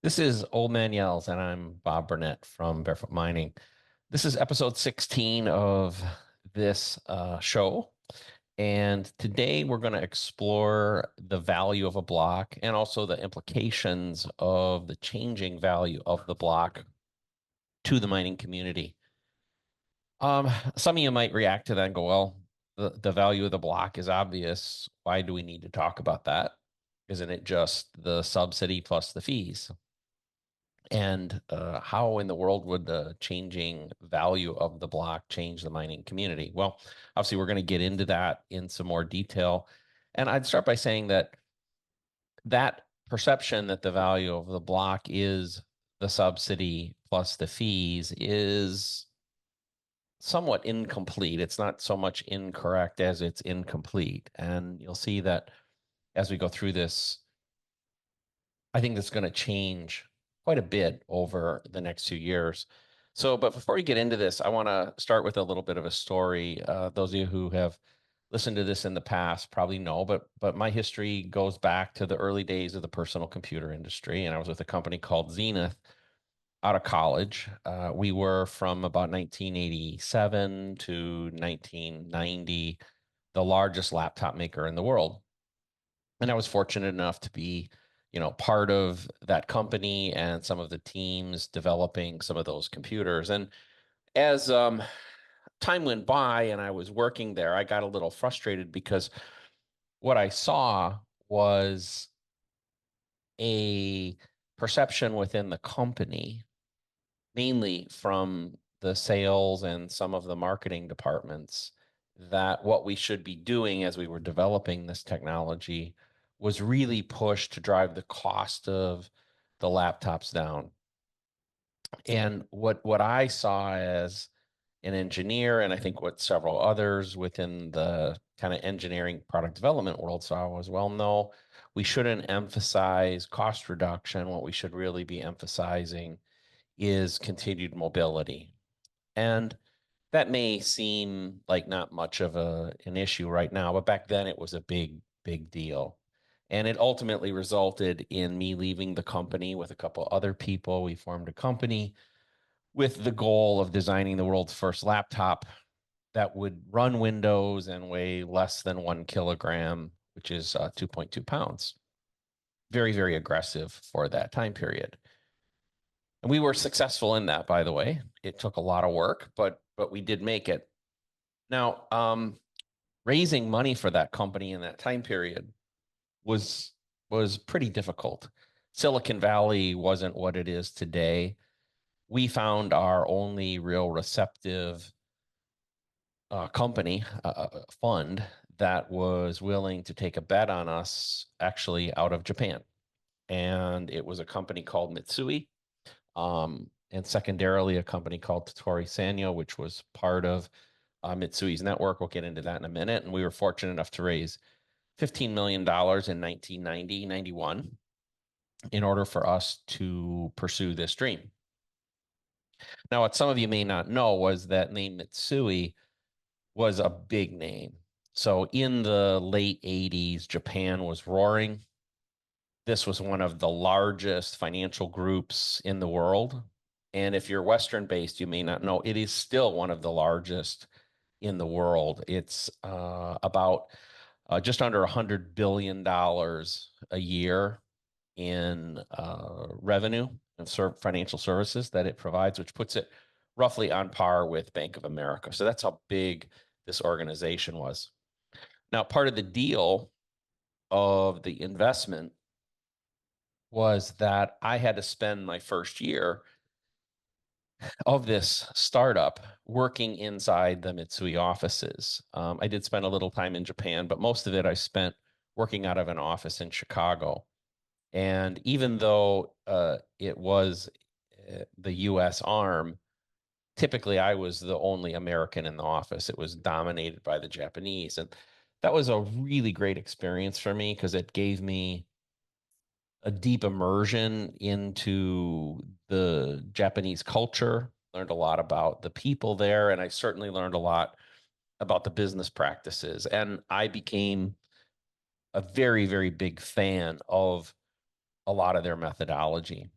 This is Old Man Yells, and I'm Bob Burnett from Barefoot Mining. This is episode 16 of this show. And today we're going to explore the value of a block and also the implications of the changing value of the block to the mining community. Some of you might react to that and go, well, the value of the block is obvious. Why do we need to talk about that? Isn't it just the subsidy plus the fees? And how in the world would the changing value of the block change the mining community? Well, obviously, we're going to get into that in some more detail. And I'd start by saying that that perception that the value of the block is the subsidy plus the fees is somewhat incomplete. It's not so much incorrect as it's incomplete. And you'll see that as we go through this, I think that's going to change quite a bit over the next few years. So, but before we get into this, I want to start with a little bit of a story. Those of you who have listened to this in the past probably know, but my history goes back to the early days of the personal computer industry, and I was with a company called Zenith out of college. We were from about 1987 to 1990, the largest laptop maker in the world. And I was fortunate enough to be, part of that company and some of the teams developing some of those computers. And as time went by and I was working there, I got a little frustrated because what I saw was a perception within the company, mainly from the sales and some of the marketing departments, that what we should be doing as we were developing this technology was really pushed to drive the cost of the laptops down. And what I saw as an engineer, and I think what several others within the kind of engineering product development world saw was, well, no, we shouldn't emphasize cost reduction. What we should really be emphasizing is continued mobility. And that may seem like not much of an issue right now, but back then it was a big, big deal. And it ultimately resulted in me leaving the company with a couple other people. We formed a company with the goal of designing the world's first laptop that would run Windows and weigh less than 1 kilogram, which is 2.2 pounds. Very, very aggressive for that time period. And we were successful in that, by the way. It took a lot of work, but we did make it. Now, raising money for that company in that time period was was pretty difficult. Silicon Valley wasn't what it is today. We found our only real receptive company, fund that was willing to take a bet on us actually out of Japan. And it was a company called Mitsui, and secondarily a company called Totori Sanyo, which was part of Mitsui's network. We'll get into that in a minute. And we were fortunate enough to raise $15 million in 1990, 91 in order for us to pursue this dream. Now, what some of you may not know was that name Mitsui was a big name. So in the late 80s, Japan was roaring. This was one of the largest financial groups in the world. And if you're Western based, you may not know it is still one of the largest in the world. It's about just under $100 billion a year in revenue of financial services that it provides, which puts it roughly on par with Bank of America. So that's how big this organization was. Now, part of the deal of the investment was that I had to spend my first year of this startup working inside the Mitsui offices. I did spend a little time in Japan, but most of it I spent working out of an office in Chicago. And even though it was the US arm, typically I was the only American in the office. It was dominated by the Japanese. And that was a really great experience for me because it gave me a deep immersion into the Japanese culture, learned a lot about the people there, and I certainly learned a lot about the business practices. And I became a very, very big fan of a lot of their methodology.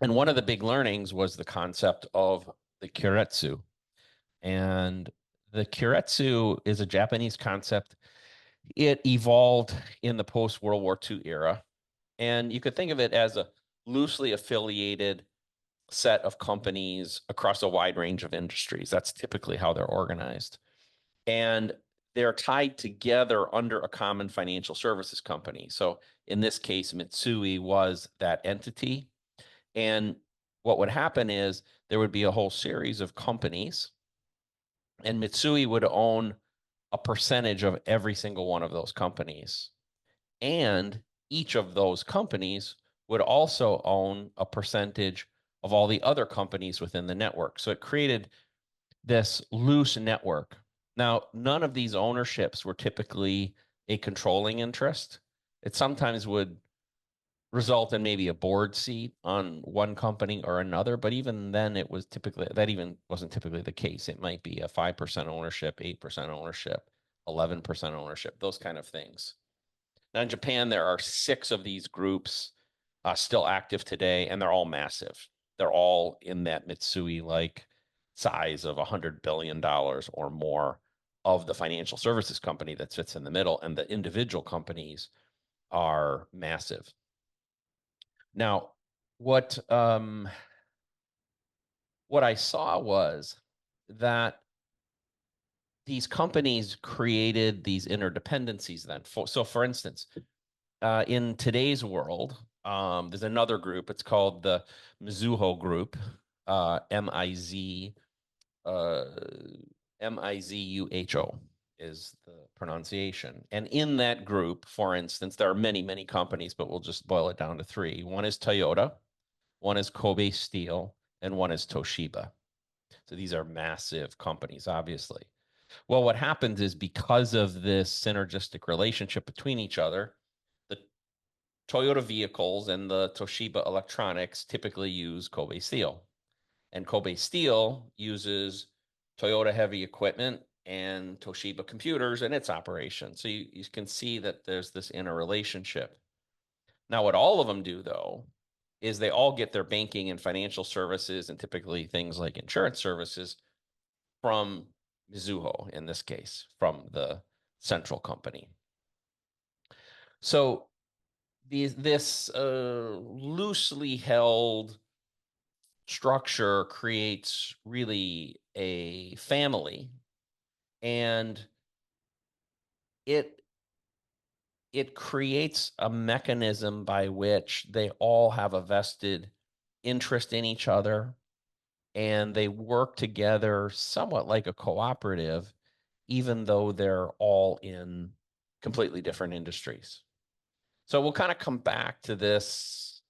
And one of the big learnings was the concept of the keiretsu. And the keiretsu is a Japanese concept. It evolved in the post World War II era. And you could think of it as a loosely affiliated set of companies across a wide range of industries. That's typically how they're organized. And they're tied together under a common financial services company. So in this case, Mitsui was that entity. And what would happen is there would be a whole series of companies, and Mitsui would own a percentage of every single one of those companies. And each of those companies would also own a percentage of all the other companies within the network. So it created this loose network. Now, none of these ownerships were typically a controlling interest. It sometimes would result in maybe a board seat on one company or another, but even then it was typically, that even wasn't typically the case. It might be a 5% ownership, 8% ownership, 11% ownership, those kind of things. Now in Japan, there are 6 of these groups still active today, and they're all massive. They're all in that Mitsui-like size of $100 billion or more of the financial services company that sits in the middle, and the individual companies are massive. Now, what I saw was that these companies created these interdependencies then. So for instance, in today's world, there's another group. It's called the Mizuho Group, M-I-Z, uh, M-I-Z-U-H-O is the pronunciation. And in that group, for instance, there are many, many companies, but we'll just boil it down to 3. One is Toyota, one is Kobe Steel, and one is Toshiba. So these are massive companies, obviously. Well, what happens is because of this synergistic relationship between each other, the Toyota vehicles and the Toshiba electronics typically use Kobe Steel. And Kobe Steel uses Toyota heavy equipment and Toshiba computers in its operation. So you can see that there's this interrelationship. Now, what all of them do, though, is they all get their banking and financial services and typically things like insurance services from Mizuho, in this case, from the central company. So this loosely held structure creates really a family, and it creates a mechanism by which they all have a vested interest in each other, and they work together somewhat like a cooperative, even though they're all in completely different industries. So we'll kind of come back to this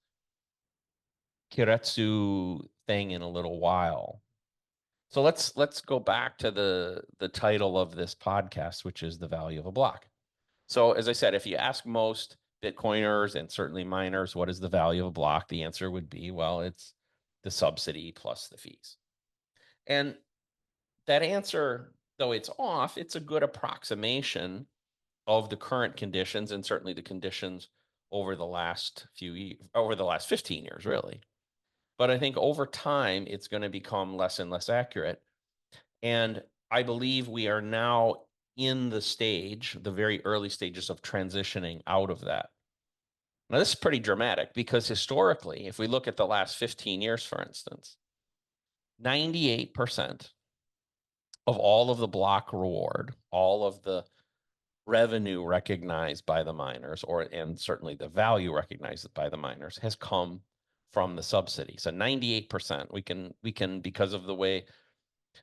keiretsu thing in a little while. So let's go back to the title of this podcast, which is the value of a block. So as I said, if you ask most Bitcoiners and certainly miners, what is the value of a block? The answer would be, well, it's the subsidy plus the fees. And that answer, though it's off, it's a good approximation of the current conditions and certainly the conditions over the last 15 years, really. But I think over time, it's going to become less and less accurate. And I believe we are now in the very early stages of transitioning out of that. Now, this is pretty dramatic because historically, if we look at the last 15 years, for instance, 98% of all of the block reward, all of the revenue recognized by the miners, and certainly the value recognized by the miners, has come from the subsidy. So 98%, we can because of the way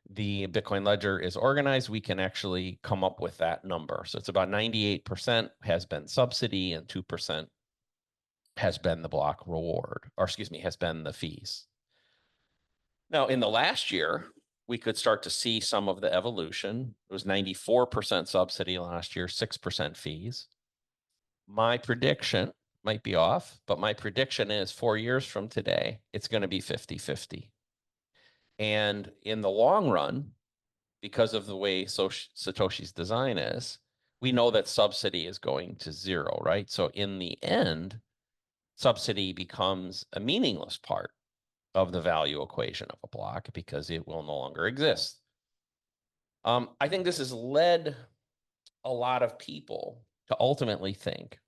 the Bitcoin ledger is organized, we can actually come up with that number. So it's about 98% has been subsidy and 2% has been the block reward, or excuse me, has been the fees. Now, in the last year, we could start to see some of the evolution. It was 94% subsidy last year, 6% fees. My prediction might be off, but my prediction is 4 years from today, it's going to be 50-50. And in the long run, because of the way Satoshi's design is, we know that subsidy is going to 0, right? So in the end, subsidy becomes a meaningless part of the value equation of a block because it will no longer exist. I think this has led a lot of people to ultimately think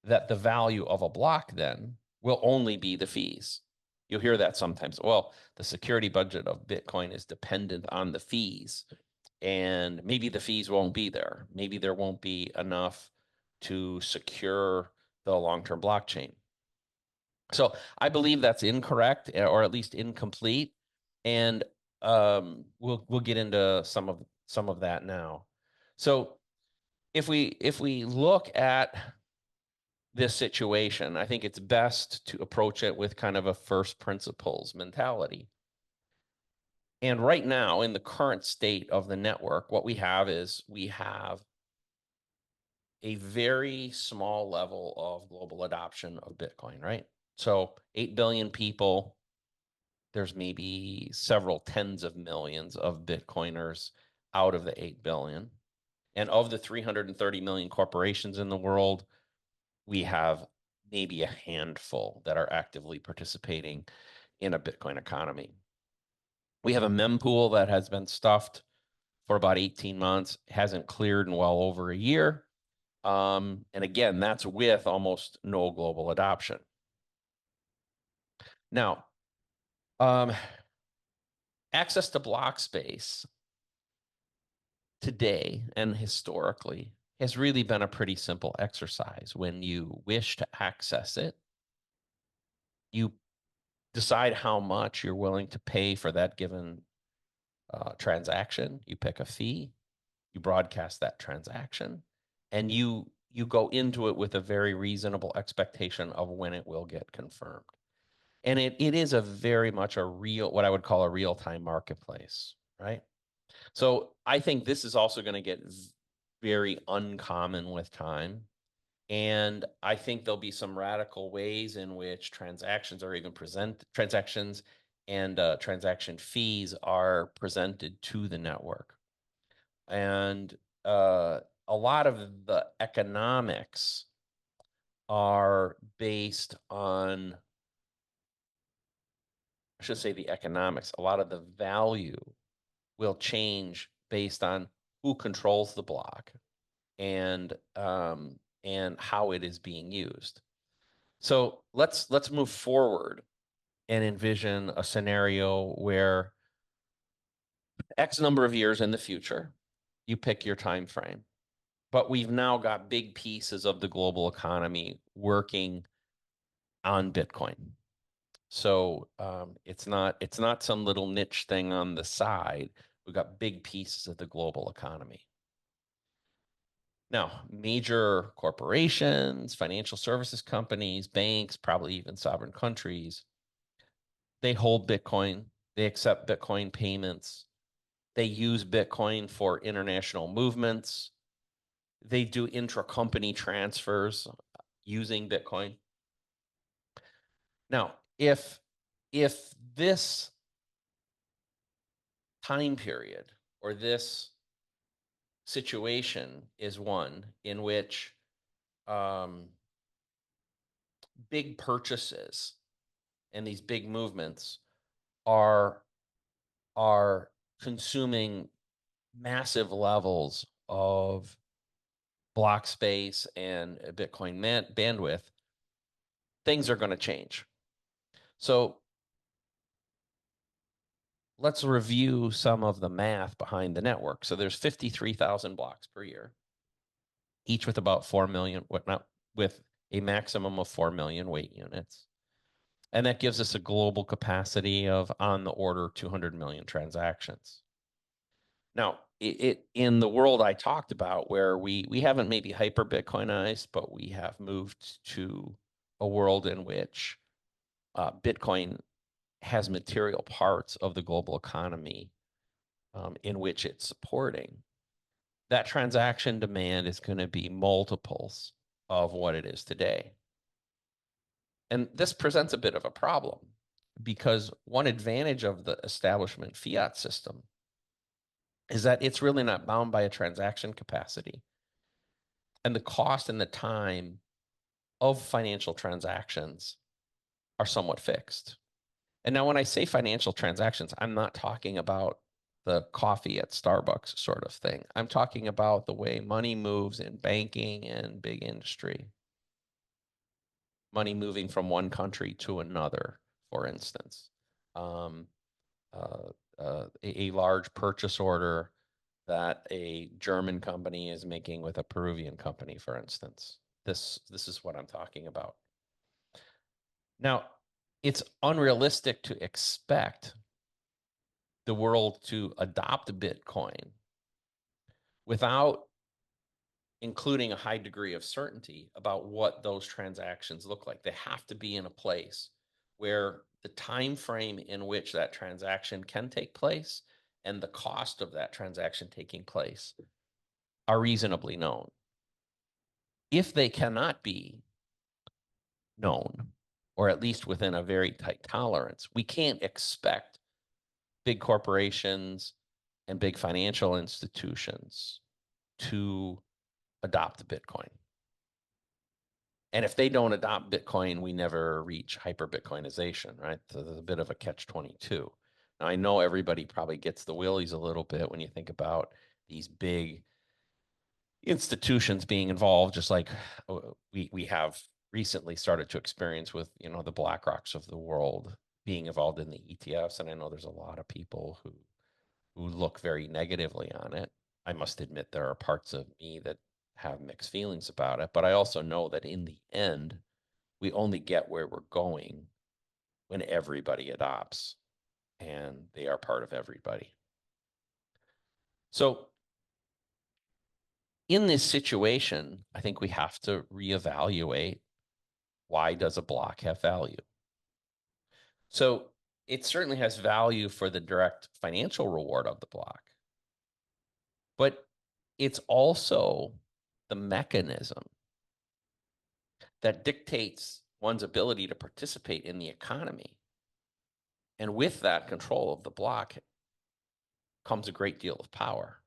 that the value of a block then will only be the fees. You'll hear that sometimes. Well, the security budget of Bitcoin is dependent on the fees, and maybe the fees won't be there. Maybe there won't be enough to secure the long-term blockchain. So I believe that's incorrect, or at least incomplete, and we'll get into some of that now. So if we look at this situation, I think it's best to approach it with kind of a first principles mentality. And right now, in the current state of the network, what we have is we have a very small level of global adoption of Bitcoin, right? So 8 billion people, there's maybe several tens of millions of Bitcoiners out of the 8 billion. And of the 330 million corporations in the world, we have maybe a handful that are actively participating in a Bitcoin economy. We have a mempool that has been stuffed for about 18 months, hasn't cleared in well over a year. And again, that's with almost no global adoption. Now, access to block space today and historically has really been a pretty simple exercise. When you wish to access it, you decide how much you're willing to pay for that given transaction. You pick a fee, you broadcast that transaction, and you go into it with a very reasonable expectation of when it will get confirmed. And it is a very much a real, what I would call a real-time marketplace, right? So I think this is also going to get very uncommon with time. And I think there'll be some radical ways in which transactions are even transactions and transaction fees are presented to the network. And a lot of the economics are based on, I should say the economics, a lot of the value will change based on who controls the block and how it is being used. So let's move forward and envision a scenario where X number of years in the future, you pick your time frame, but we've now got big pieces of the global economy working on Bitcoin. So it's not some little niche thing on the side. We've got big pieces of the global economy. Now, major corporations, financial services companies, banks, probably even sovereign countries, they hold Bitcoin, they accept Bitcoin payments, they use Bitcoin for international movements, they do intra-company transfers using Bitcoin. Now, if this time period or this situation is one in which big purchases and these big movements are consuming massive levels of block space and Bitcoin bandwidth, things are going to change. So let's review some of the math behind the network. So there's 53,000 blocks per year, each with about 4 million, with a maximum of 4 million weight units. And that gives us a global capacity of on the order 200 million transactions. Now, in the world I talked about, where we haven't maybe hyper Bitcoinized, but we have moved to a world in which Bitcoin has material parts of the global economy in which it's supporting, that transaction demand is going to be multiples of what it is today. And this presents a bit of a problem because one advantage of the establishment fiat system is that it's really not bound by a transaction capacity. And the cost and the time of financial transactions are somewhat fixed. And now when I say financial transactions, I'm not talking about the coffee at Starbucks sort of thing. I'm talking about the way money moves in banking and big industry. Money moving from one country to another, for instance. Um, a large purchase order that a German company is making with a Peruvian company, for instance. This is what I'm talking about. Now, it's unrealistic to expect the world to adopt Bitcoin without including a high degree of certainty about what those transactions look like. They have to be in a place where the time frame in which that transaction can take place and the cost of that transaction taking place are reasonably known. If they cannot be known, or at least within a very tight tolerance, we can't expect big corporations and big financial institutions to adopt Bitcoin. And if they don't adopt Bitcoin, we never reach hyper Bitcoinization, right? So there's a bit of a catch 22. Now, I know everybody probably gets the willies a little bit when you think about these big institutions being involved, just like we have recently started to experience with, you know, the BlackRocks of the world being involved in the ETFs. And I know there's a lot of people who look very negatively on it. I must admit there are parts of me that have mixed feelings about it, but I also know that in the end, we only get where we're going when everybody adopts and they are part of everybody. So in this situation, I think we have to reevaluate, why does a block have value? So it certainly has value for the direct financial reward of the block, but it's also the mechanism that dictates one's ability to participate in the economy. And with that control of the block comes a great deal of power.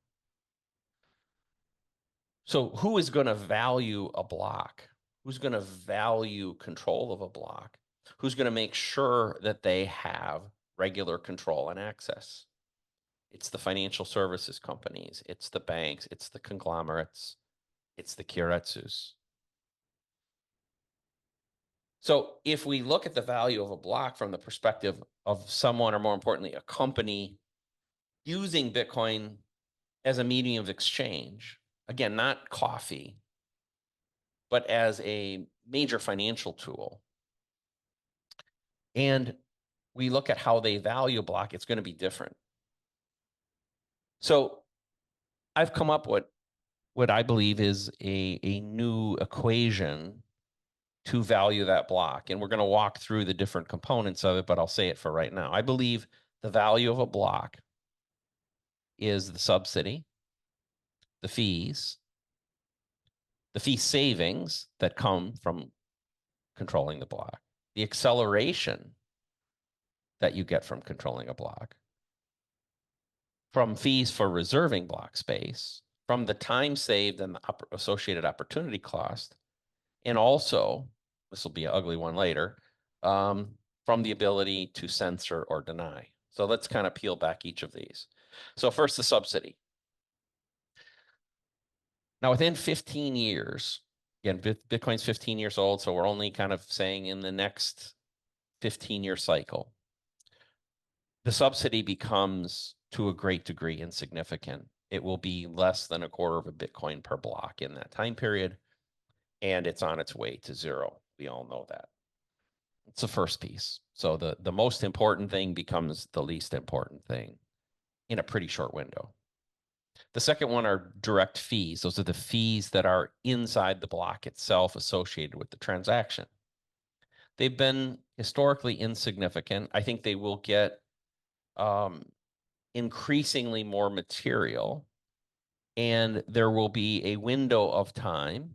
So who is going to value a block? Who's going to value control of a block? Who's going to make sure that they have regular control and access? It's the financial services companies, it's the banks, it's the conglomerates, it's the keiretsus. So if we look at the value of a block from the perspective of someone, or more importantly, a company using Bitcoin as a medium of exchange, again, not coffee, but as a major financial tool, and we look at how they value a block, it's going to be different. So I've come up with what I believe is a new equation to value that block. And we're going to walk through the different components of it, but I'll say it for right now. I believe the value of a block is the subsidy, the fees, the fee savings that come from controlling the block, the acceleration that you get from controlling a block, from fees for reserving block space, from the time saved and the associated opportunity cost, and also, this will be an ugly one later, from the ability to censor or deny. So let's kind of peel back each of these. So first, the subsidy. Now, within 15 years, again, Bitcoin's 15 years old, so we're only kind of saying in the next 15-year cycle, the subsidy becomes, to a great degree, insignificant. It will be less than a quarter of a Bitcoin per block in that time period, and it's on its way to zero. We all know that. It's the first piece. So the most important thing becomes the least important thing in a pretty short window. The second one are direct fees. Those are the fees that are inside the block itself associated with the transaction. They've been historically insignificant. I think they will get increasingly more material, and there will be a window of time,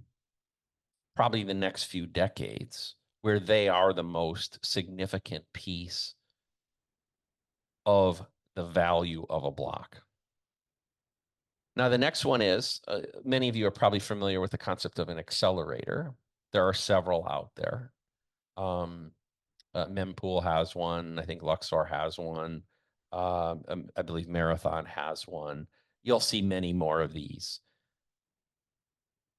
probably the next few decades, where they are the most significant piece of the value of a block. Now, the next one is, many of you are probably familiar with the concept of an accelerator. There are several out there. Mempool has one. I think Luxor has one. I believe Marathon has one. You'll see many more of these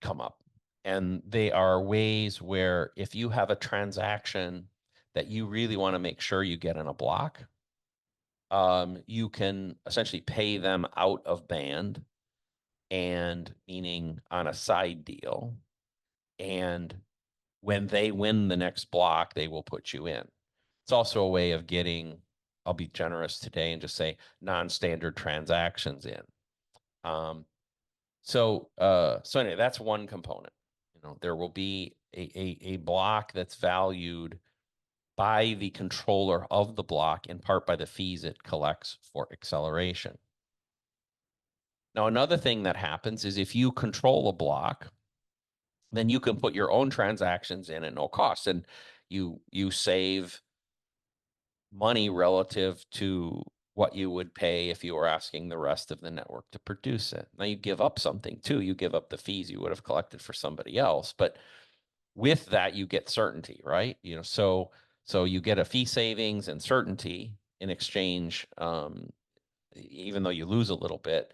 come up. And they are ways where if you have a transaction that you really want to make sure you get in a block, you can essentially pay them out of band, and meaning on a side deal. And when they win the next block, they will put you in. It's also a way of getting, I'll be generous today and just say non-standard transactions in. So anyway, that's one component. There will be a block that's valued by the controller of the block, in part by the fees it collects for acceleration. Now, another thing that happens is if you control a block, then you can put your own transactions in at no cost, and you save money relative to what you would pay if you were asking the rest of the network to produce it. Now you give up something too. You give up the fees you would have collected for somebody else, but with that you get certainty, right? So you get a fee savings and certainty in exchange. Even though you lose a little bit,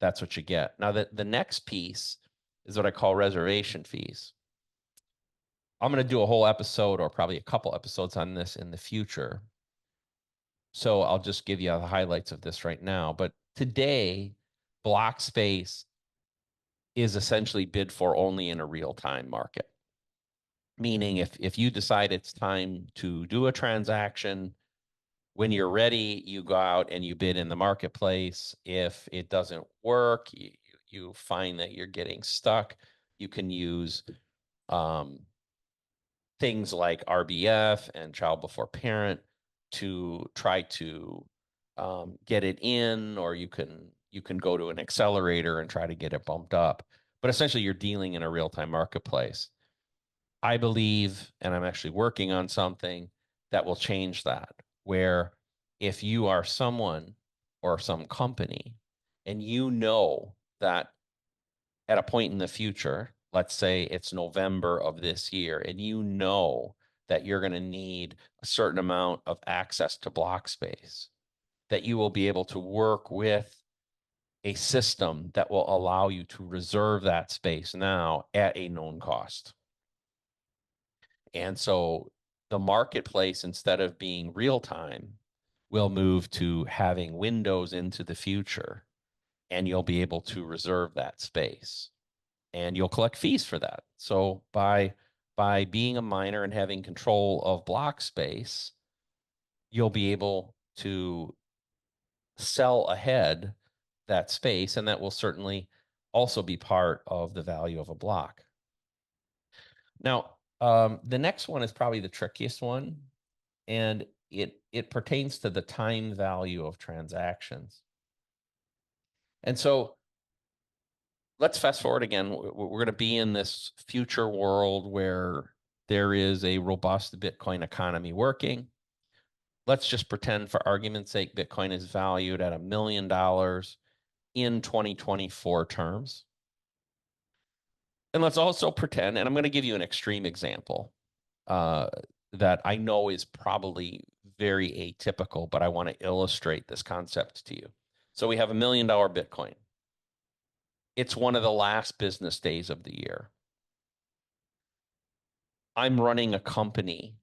that's what you get. Now the next piece is what I call reservation fees. I'm going to do a whole episode, or probably a couple episodes, on this in the future. So I'll just give you the highlights of this right now. But today, block space is essentially bid for only in a real-time market. Meaning if you decide it's time to do a transaction, when you're ready, you go out and you bid in the marketplace. If it doesn't work, you find that you're getting stuck, you can use things like RBF and child before parent to try to get it in, or you can go to an accelerator and try to get it bumped up. But essentially, you're dealing in a real-time marketplace. I believe, and I'm actually working on something that will change that, where if you are someone or some company and you know that at a point in the future, let's say it's November of this year, and you know that you're going to need a certain amount of access to block space, that you will be able to work with a system that will allow you to reserve that space now at a known cost. And so the marketplace, instead of being real time, will move to having windows into the future, and you'll be able to reserve that space, and you'll collect fees for that. So by being a miner and having control of block space, you'll be able to sell ahead that space, and that will certainly also be part of the value of a block. Now, the next one is probably the trickiest one, and it pertains to the time value of transactions. And so let's fast forward again. We're going to be in this future world where there is a robust Bitcoin economy working. Let's just pretend, for argument's sake, Bitcoin is valued at $1 million in 2024 terms. And let's also pretend, and I'm going to give you an extreme example that I know is probably very atypical, but I want to illustrate this concept to you. So we have $1 million Bitcoin. It's one of the last business days of the year. I'm running a company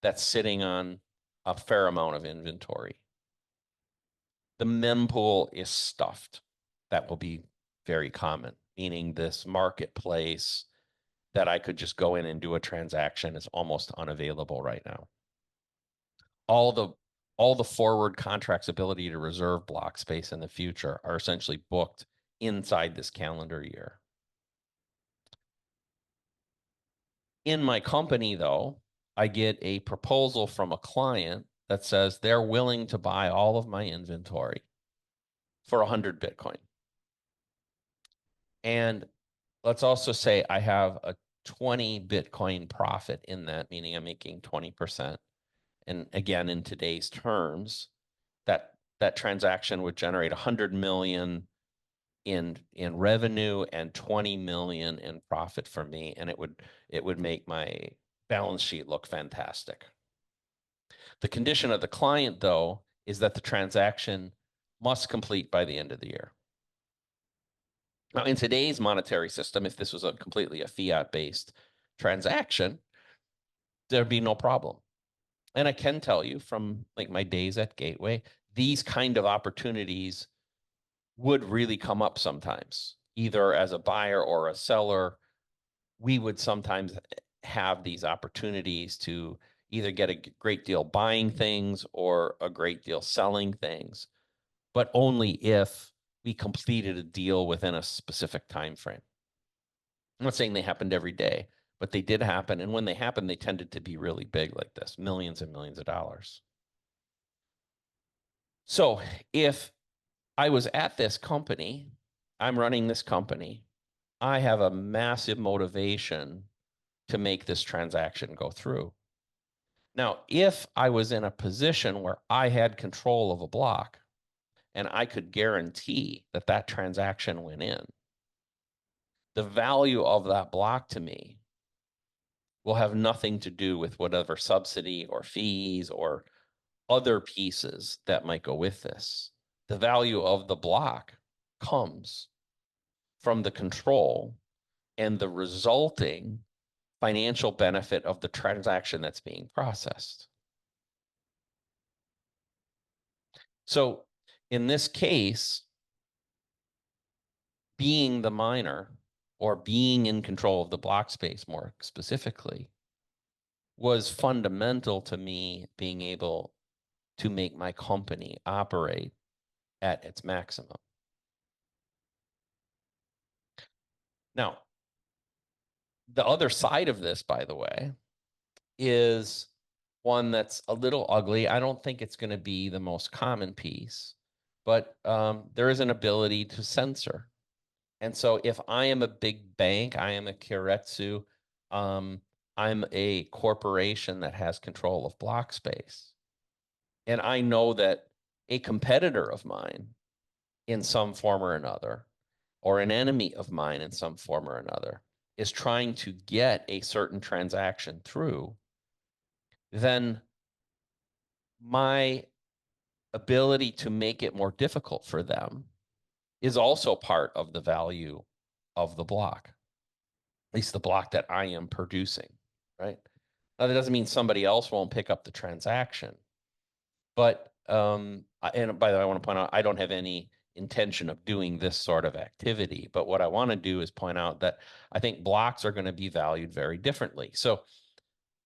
that's sitting on a fair amount of inventory. The mempool is stuffed. That will be very common, meaning this marketplace that I could just go in and do a transaction is almost unavailable right now. All the forward contracts' ability to reserve block space in the future are essentially booked inside this calendar year. In my company, though, I get a proposal from a client that says they're willing to buy all of my inventory for 100 Bitcoin. And let's also say I have a 20 Bitcoin profit in that, meaning I'm making 20%. And again, in today's terms, that transaction would generate 100 million in revenue and 20 million in profit for me, and it would make my balance sheet look fantastic, The condition of the client, though, is that the transaction must complete by the end of the year. Now, in today's monetary system, if this was completely a fiat-based transaction, there'd be no problem. And I can tell you from like my days at Gateway, these kind of opportunities would really come up sometimes, either as a buyer or a seller. We would sometimes have these opportunities to either get a great deal buying things or a great deal selling things, but only if we completed a deal within a specific time frame. I'm not saying they happened every day, but they did happen. And when they happened, they tended to be really big like this, millions and millions of dollars. So if I was at this company, I'm running this company, I have a massive motivation to make this transaction go through. Now, if I was in a position where I had control of a block and I could guarantee that that transaction went in, the value of that block to me will have nothing to do with whatever subsidy or fees or other pieces that might go with this. The value of the block comes from the control and the resulting financial benefit of the transaction that's being processed. So in this case, being the miner or being in control of the block space more specifically was fundamental to me being able to make my company operate at its maximum. Now, the other side of this, by the way, is one that's a little ugly. I don't think it's going to be the most common piece, but there is an ability to censor. And so if I am a big bank, I am a keiretsu, I'm a corporation that has control of block space. And I know that a competitor of mine in some form or another, or an enemy of mine in some form or another, is trying to get a certain transaction through, then my ability to make it more difficult for them is also part of the value of the block, at least the block that I am producing, right? Now, that doesn't mean somebody else won't pick up the transaction, but, and by the way, I want to point out, I don't have any intention of doing this sort of activity, but what I want to do is point out that I think blocks are going to be valued very differently. So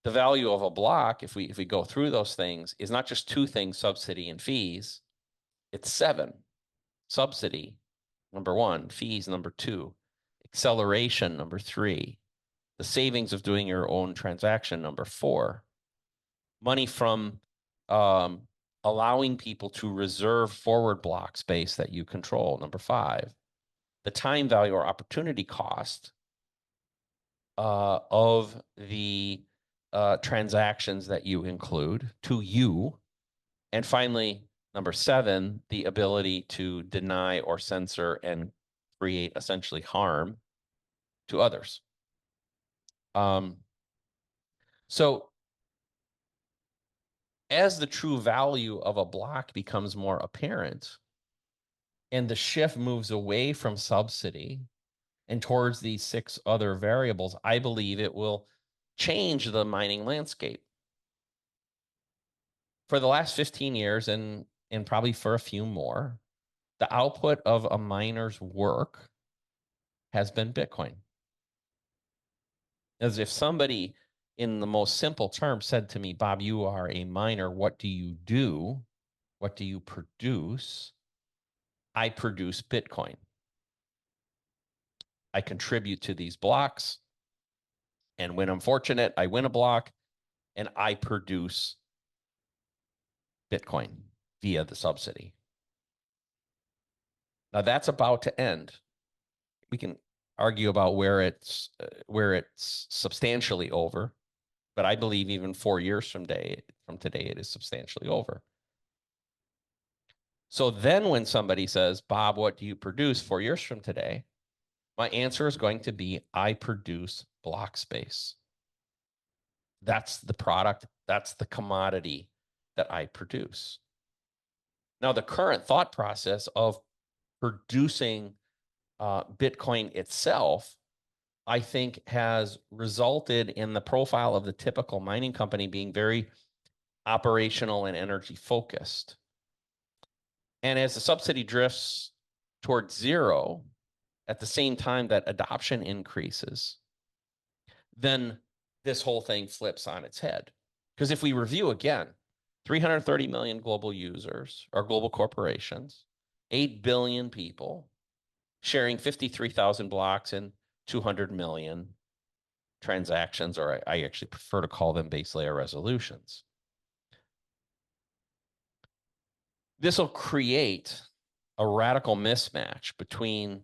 the value of a block, if we go through those things, is not just two things, subsidy and fees. It's seven. Subsidy, number one, fees, number two, acceleration, number three, the savings of doing your own transaction, number four, money from allowing people to reserve forward block space that you control, number five, the time value or opportunity cost of the transactions that you include to you. And finally, number seven, the ability to deny or censor and create essentially harm to others. So as the true value of a block becomes more apparent and the shift moves away from subsidy and towards these six other variables, I believe it will change the mining landscape. For the last 15 years and probably for a few more, the output of a miner's work has been Bitcoin. As if somebody in the most simple terms said to me, Bob, you are a miner. What do you do? What do you produce? I produce Bitcoin. I contribute to these blocks. And when I'm fortunate, I win a block and I produce Bitcoin via the subsidy. Now that's about to end. We can argue about where it's substantially over, but I believe even 4 years from today, it is substantially over. So then when somebody says, Bob, what do you produce 4 years from today? My answer is going to be, I produce block space. That's the product. That's the commodity that I produce. Now, the current thought process of producing Bitcoin itself, I think, has resulted in the profile of the typical mining company being very operational and energy focused. And as the subsidy drifts towards zero, at the same time that adoption increases, then this whole thing flips on its head. Because if we review again, 330 million global users or global corporations, 8 billion people sharing 53,000 blocks and 200 million transactions, or I actually prefer to call them base layer resolutions. This will create a radical mismatch between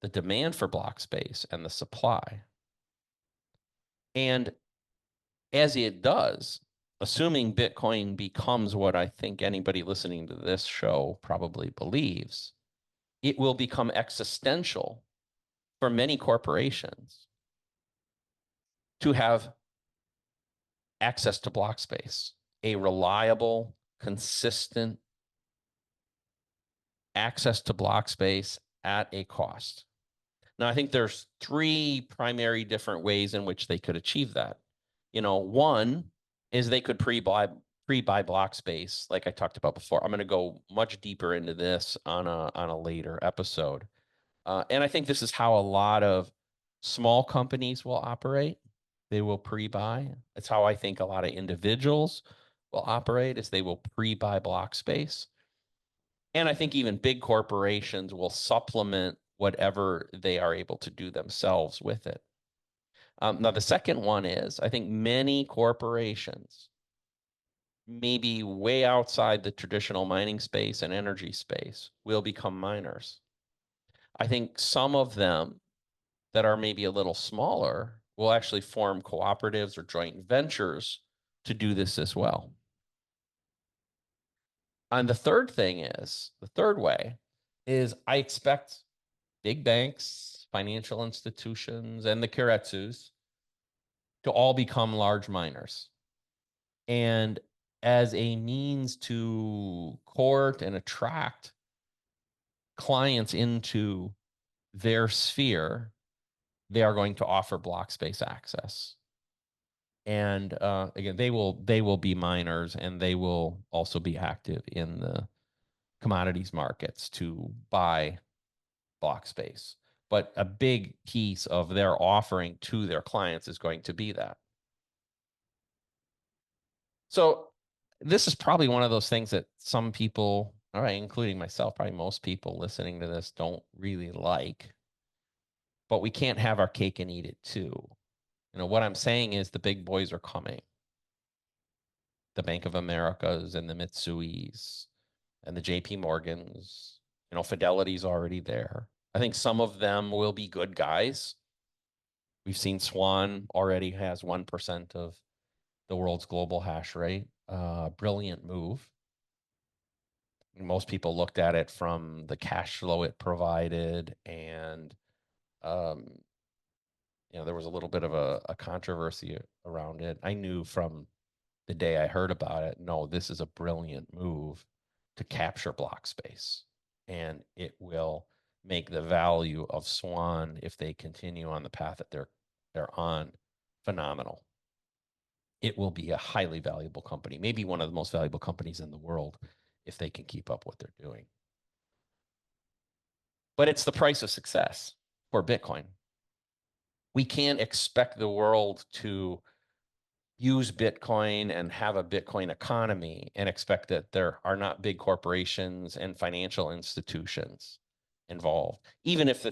the demand for block space and the supply. And as it does, assuming Bitcoin becomes what I think anybody listening to this show probably believes, it will become existential for many corporations to have access to block space, a reliable, consistent access to block space at a cost. Now, I think there's three primary different ways in which they could achieve that. One is they could pre-buy block space, like I talked about before. I'm going to go much deeper into this on a later episode. And I think this is how a lot of small companies will operate. They will pre-buy. It's how I think a lot of individuals will operate, is they will pre-buy block space. And I think even big corporations will supplement whatever they are able to do themselves with it. Now, the second one is, I think many corporations, maybe way outside the traditional mining space and energy space, will become miners. I think some of them that are maybe a little smaller will actually form cooperatives or joint ventures to do this as well. And the third way is I expect big banks, financial institutions, and the keiretsus to all become large miners. And as a means to court and attract clients into their sphere, they are going to offer block space access. And again, they will be miners, and they will also be active in the commodities markets to buy block space. But a big piece of their offering to their clients is going to be that. So this is probably one of those things that some people, all right, including myself, probably most people listening to this, don't really like. But we can't have our cake and eat it too. What I'm saying is the big boys are coming. The Bank of Americas and the Mitsuis and the JP Morgans. Fidelity's already there. I think some of them will be good guys. We've seen Swan already has 1% of the world's global hash rate. Brilliant move. Most people looked at it from the cash flow it provided, and there was a little bit of a controversy around it. I knew from the day I heard about it, no, this is a brilliant move to capture block space, and it will make the value of Swan, if they continue on the path that they're on, phenomenal. It will be a highly valuable company, maybe one of the most valuable companies in the world, if they can keep up what they're doing. But it's the price of success for Bitcoin. We can't expect the world to use Bitcoin and have a Bitcoin economy and expect that there are not big corporations and financial institutions involved. Even if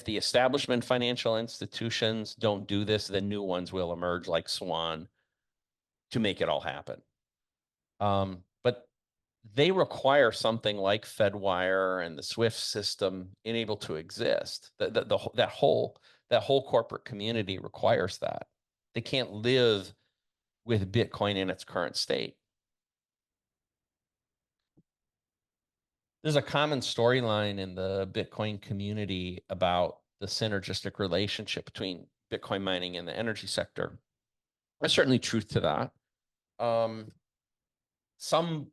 the establishment financial institutions don't do this, then new ones will emerge like Swan to make it all happen. But they require something like Fedwire and the SWIFT system able to exist. That whole corporate community requires that. They can't live with Bitcoin in its current state. There's a common storyline in the Bitcoin community about the synergistic relationship between Bitcoin mining and the energy sector. There's certainly truth to that. some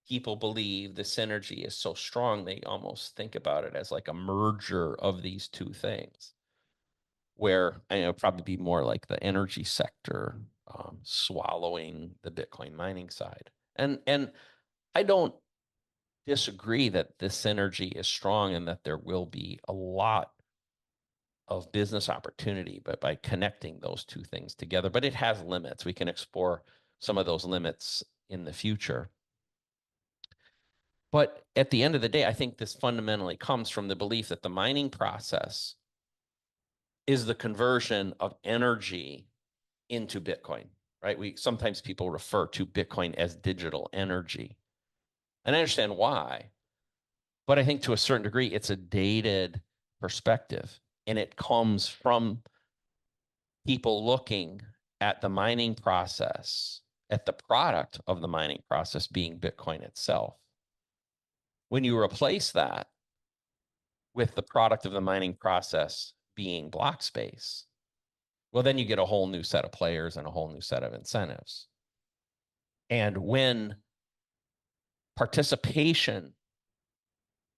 people believe the synergy is so strong, they almost think about it as like a merger of these two things, where it'll probably be more like the energy sector swallowing the Bitcoin mining side. And I don't disagree that this synergy is strong and that there will be a lot of business opportunity, but by connecting those two things together. But it has limits. We can explore some of those limits in the future. But at the end of the day, I think this fundamentally comes from the belief that the mining process is the conversion of energy into Bitcoin, right? Sometimes people refer to Bitcoin as digital energy. And I understand why, but I think to a certain degree, it's a dated perspective. And it comes from people looking at the mining process, at the product of the mining process being Bitcoin itself. When you replace that with the product of the mining process being block space, well, then you get a whole new set of players and a whole new set of incentives. And when participation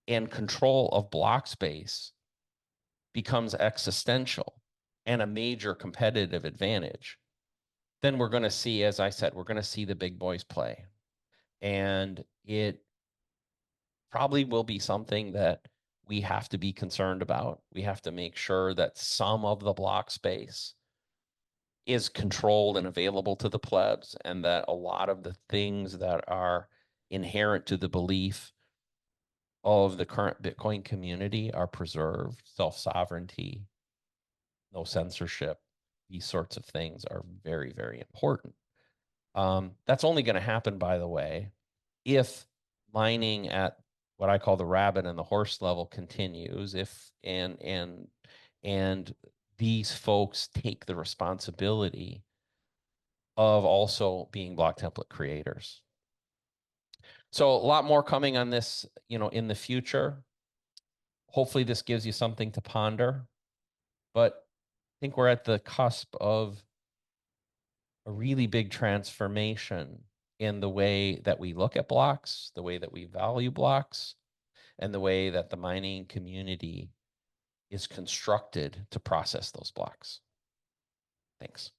and control of block space becomes existential and a major competitive advantage, then we're going to see, as I said, we're going to see the big boys play. And it probably will be something that we have to be concerned about. We have to make sure that some of the block space is controlled and available to the plebs, and that a lot of the things that are inherent to the belief of the current Bitcoin community are preserved. Self-sovereignty, no censorship, these sorts of things are very, very important. That's only going to happen, by the way, if mining at what I call the rabbit and the horse level continues, and these folks take the responsibility of also being block template creators. So a lot more coming on this, in the future. Hopefully this gives you something to ponder, but I think we're at the cusp of a really big transformation in the way that we look at blocks, the way that we value blocks, and the way that the mining community is constructed to process those blocks. Thanks.